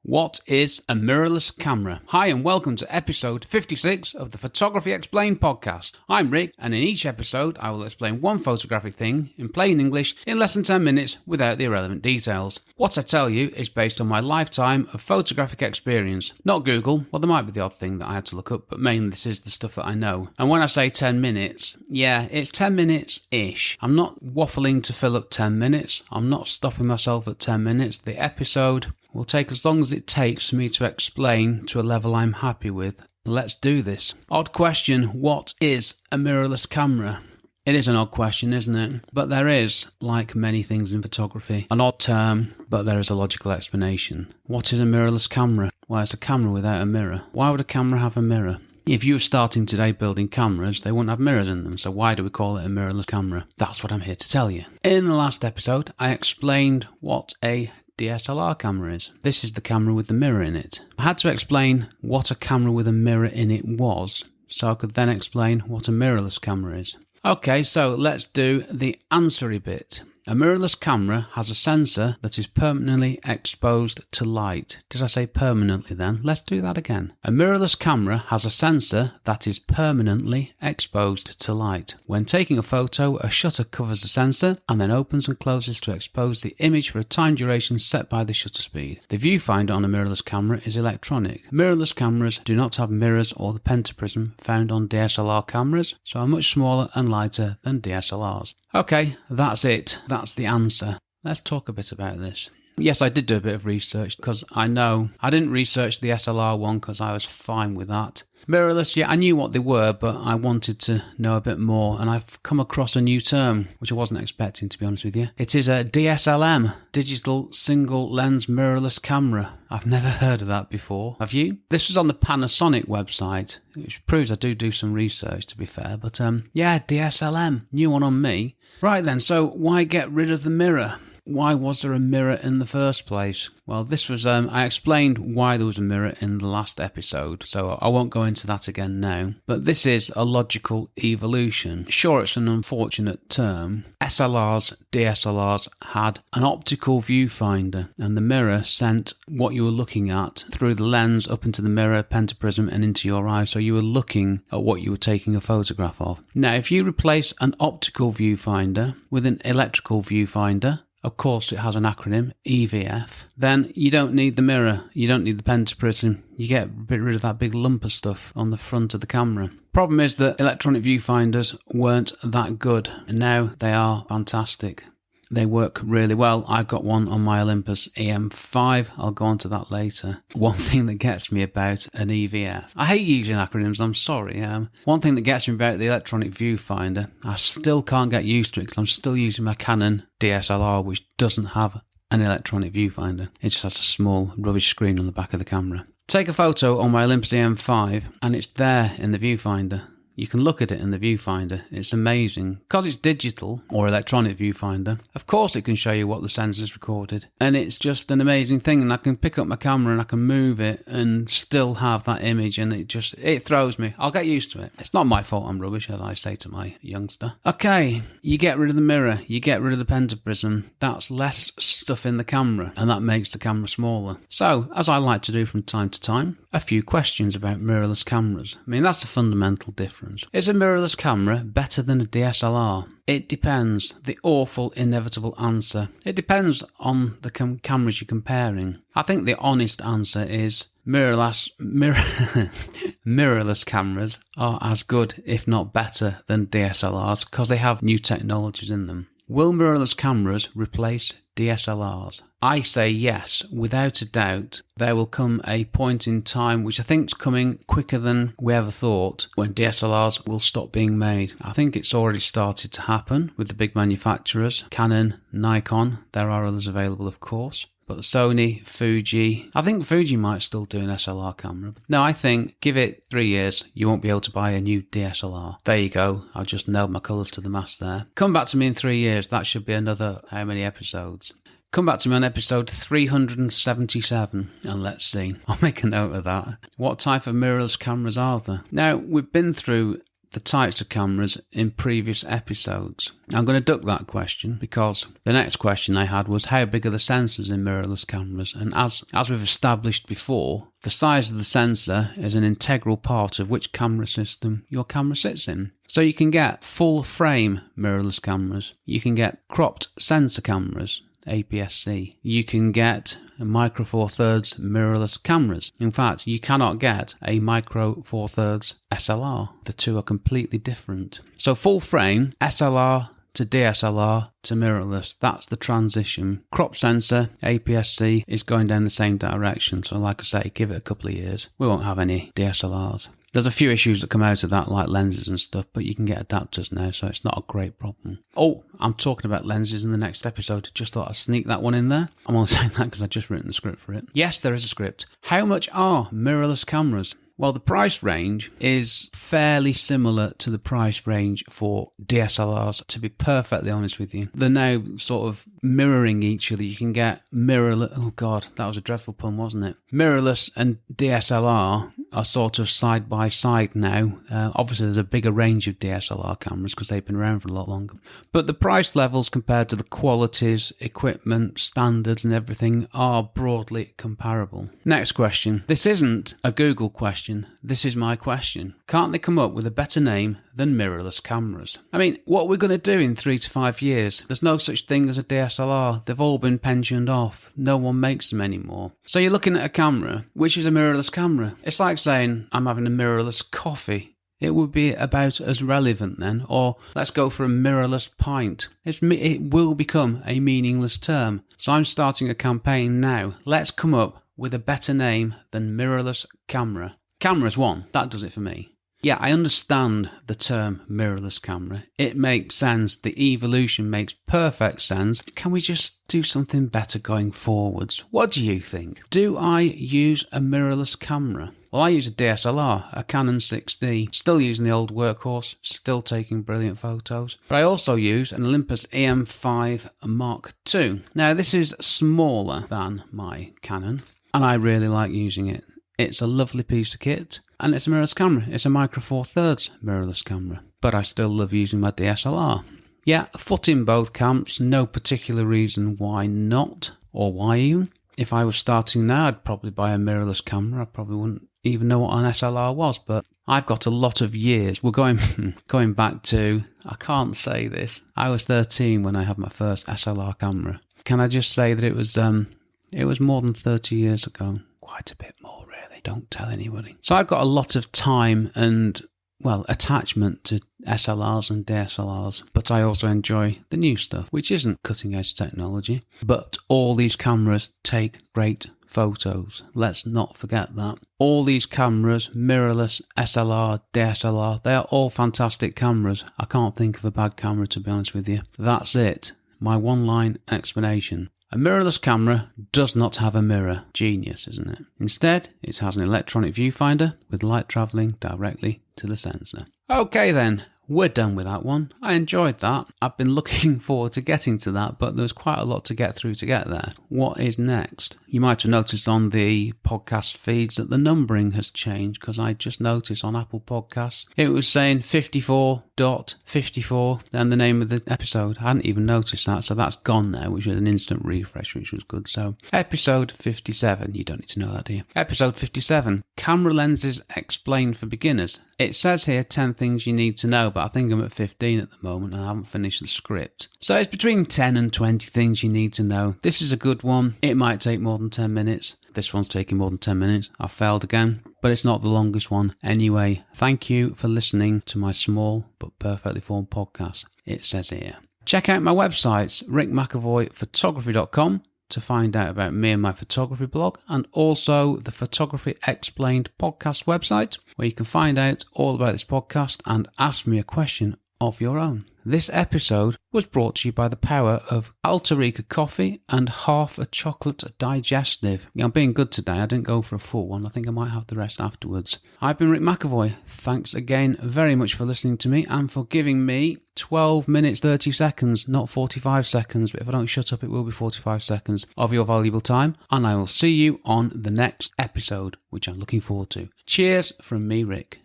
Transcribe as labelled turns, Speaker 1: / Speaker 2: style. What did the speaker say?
Speaker 1: What is a mirrorless camera? Hi and welcome to episode 56 of the Photography Explained podcast. I'm Rick, and in each episode I will explain one photographic thing in plain English in less than 10 minutes without the irrelevant details. What I tell you is based on my lifetime of photographic experience. Not Google, well there might be the odd thing that I had to look up, but mainly this is the stuff that I know. And when I say 10 minutes, yeah, it's 10 minutes-ish. I'm not waffling to fill up 10 minutes. I'm not stopping myself at 10 minutes. The episode will take as long as it takes for me to explain to a level I'm happy with. Let's do this. Odd question, what is a mirrorless camera? It is an odd question, isn't it? But there is, like many things in photography, an odd term, but there is a logical explanation. What is a mirrorless camera? Well, it's a camera without a mirror. Why would a camera have a mirror? If you were starting today building cameras, they wouldn't have mirrors in them, so why do we call it a mirrorless camera? That's what I'm here to tell you. In the last episode, I explained what a DSLR camera is. This is the camera with the mirror in it. I had to explain what a camera with a mirror in it was, so I could then explain what a mirrorless camera is. Okay, so let's do the answery bit. A mirrorless camera has a sensor that is permanently exposed to light. Did I say permanently then? Let's do that again. A mirrorless camera has a sensor that is permanently exposed to light. When taking a photo, a shutter covers the sensor and then opens and closes to expose the image for a time duration set by the shutter speed. The viewfinder on a mirrorless camera is electronic. Mirrorless cameras do not have mirrors or the pentaprism found on DSLR cameras, so are much smaller and lighter than DSLRs. Okay, that's it. That's the answer. Let's talk a bit about this. Yes, I did do a bit of research because I know I didn't research the SLR one because I was fine with that. Mirrorless, yeah, I knew what they were, but I wanted to know a bit more, and I've come across a new term, which I wasn't expecting, to be honest with you. It is a DSLM, Digital Single Lens Mirrorless Camera. I've never heard of that before. Have you? This was on the Panasonic website, which proves I do some research, to be fair, but yeah, DSLM, new one on me. Right then, so why get rid of the mirror? Why was there a mirror in the first place? Well, this was, I explained why there was a mirror in the last episode, so I won't go into that again now. But this is a logical evolution. Sure, it's an unfortunate term. SLRs, DSLRs had an optical viewfinder, and the mirror sent what you were looking at through the lens up into the mirror, pentaprism, and into your eye, so you were looking at what you were taking a photograph of. Now, if you replace an optical viewfinder with an electrical viewfinder, of course it has an acronym, EVF, then you don't need the mirror, you don't need the pentaprism, you get rid of that big lump of stuff on the front of the camera. Problem is that electronic viewfinders weren't that good, and now they are fantastic. They work really well. I've got one on my Olympus EM5. I'll go on to that later. One thing that gets me about an EVF. I hate using acronyms, I'm sorry. One thing that gets me about the electronic viewfinder, I still can't get used to it because I'm still using my Canon DSLR, which doesn't have an electronic viewfinder. It just has a small rubbish screen on the back of the camera. Take a photo on my Olympus EM5 and it's there in the viewfinder. You can look at it in the viewfinder. It's amazing. Because it's digital or electronic viewfinder, of course it can show you what the sensor's recorded. And it's just an amazing thing. And I can pick up my camera and I can move it and still have that image. And it throws me. I'll get used to it. It's not my fault I'm rubbish, as I say to my youngster. Okay, you get rid of the mirror. You get rid of the pentaprism. That's less stuff in the camera. And that makes the camera smaller. So, as I like to do from time to time, a few questions about mirrorless cameras. I mean, that's the fundamental difference. Is a mirrorless camera better than a DSLR? It depends. The awful, inevitable answer. It depends on the cameras you're comparing. I think the honest answer is mirrorless cameras are as good, if not better, than DSLRs because they have new technologies in them. Will mirrorless cameras replace DSLRs? I say yes, without a doubt. There will come a point in time, which I think is coming quicker than we ever thought, when DSLRs will stop being made. I think it's already started to happen with the big manufacturers, Canon, Nikon. There are others available, of course. But Sony, Fuji, I think Fuji might still do an SLR camera. No, I think give it 3 years, you won't be able to buy a new DSLR. There you go. I've just nailed my colours to the mast there. Come back to me in 3 years. That should be another, how many episodes? Come back to me on episode 377 and let's see. I'll make a note of that. What type of mirrorless cameras are there? Now, we've been through the types of cameras in previous episodes. I'm going to duck that question because the next question I had was how big are the sensors in mirrorless cameras? And as we've established before, the size of the sensor is an integral part of which camera system your camera sits in. So you can get full frame mirrorless cameras, you can get cropped sensor cameras, APS-C. You can get micro four thirds mirrorless cameras. In fact, you cannot get a micro four thirds SLR. The two are completely different. So full frame, SLR to DSLR to mirrorless, that's the transition. Crop sensor, APS-C, is going down the same direction. So like I say, give it a couple of years, we won't have any DSLRs. There's a few issues that come out of that, like lenses and stuff, but you can get adapters now, so it's not a great problem. Oh, I'm talking about lenses in the next episode. Just thought I'd sneak that one in there. I'm only saying that because I've just written the script for it. Yes, there is a script. How much are mirrorless cameras? Well, the price range is fairly similar to the price range for DSLRs, to be perfectly honest with you. They're now sort of mirroring each other. You can get mirrorless... Oh, God, that was a dreadful pun, wasn't it? Mirrorless and DSLR are sort of side by side now. Obviously, there's a bigger range of DSLR cameras because they've been around for a lot longer. But the price levels compared to the qualities, equipment, standards and everything are broadly comparable. Next question. This isn't a Google question. This is my question. Can't they come up with a better name than mirrorless cameras? I mean, what are we going to do in 3 to 5 years? There's no such thing as a DSLR. They've all been pensioned off. No one makes them anymore. So you're looking at a camera, which is a mirrorless camera. It's like saying, I'm having a mirrorless coffee. It would be about as relevant then. Or let's go for a mirrorless pint. It will become a meaningless term. So I'm starting a campaign now. Let's come up with a better name than mirrorless camera. Camera's one. That does it for me. Yeah, I understand the term mirrorless camera. It makes sense. The evolution makes perfect sense. Can we just do something better going forwards? What do you think? Do I use a mirrorless camera? Well, I use a DSLR, a Canon 6D, still using the old workhorse, still taking brilliant photos. But I also use an Olympus EM5 Mark II. Now, this is smaller than my Canon, and I really like using it. It's a lovely piece of kit, and it's a mirrorless camera. It's a micro four thirds mirrorless camera, but I still love using my DSLR. Yeah, a foot in both camps, no particular reason why not, or why even. If I was starting now, I'd probably buy a mirrorless camera. I probably wouldn't even know what an SLR was, but I've got a lot of years. We're going back to, I can't say this, I was 13 when I had my first SLR camera. Can I just say that it was more than 30 years ago? Quite a bit more, really. Don't tell anybody. So I've got a lot of time and, well, attachment to SLRs and DSLRs, but I also enjoy the new stuff, which isn't cutting edge technology. But all these cameras take great photos. Let's not forget that. All these cameras, mirrorless, SLR, DSLR, they are all fantastic cameras. I can't think of a bad camera, to be honest with you. That's it. My one-line explanation. A mirrorless camera does not have a mirror. Genius, isn't it? Instead, it has an electronic viewfinder with light travelling directly to the sensor. Okay then, we're done with that one. I enjoyed that. I've been looking forward to getting to that, but there's quite a lot to get through to get there. What is next? You might have noticed on the podcast feeds that the numbering has changed, because I just noticed on Apple Podcasts it was saying 54.54 and the name of the episode. I hadn't even noticed that, so that's gone now, which was an instant refresh, which was good. So episode 57, you don't need to know that, do you? Episode 57, camera lenses explained for beginners. It says here 10 things you need to know, but I think I'm at 15 at the moment and I haven't finished the script. So it's between 10 and 20 things you need to know. This is a good one. It might take more than 10 minutes. This one's taking more than 10 minutes. I failed again, but it's not the longest one. Anyway, thank you for listening to my small but perfectly formed podcast. It says here. Check out my websites, rickmcavoyphotography.com, to find out about me and my photography blog, and also the Photography Explained podcast website, where you can find out all about this podcast and ask me a question of your own. This episode was brought to you by the power of Alta Rica coffee and half a chocolate digestive. I'm being good today. I didn't go for a full one. I think I might have the rest afterwards. I've been Rick McAvoy. Thanks again very much for listening to me and for giving me 12 minutes 30 seconds, not 45 seconds, but if I don't shut up it will be 45 seconds of your valuable time, and I will see you on the next episode, which I'm looking forward to. Cheers from me, Rick.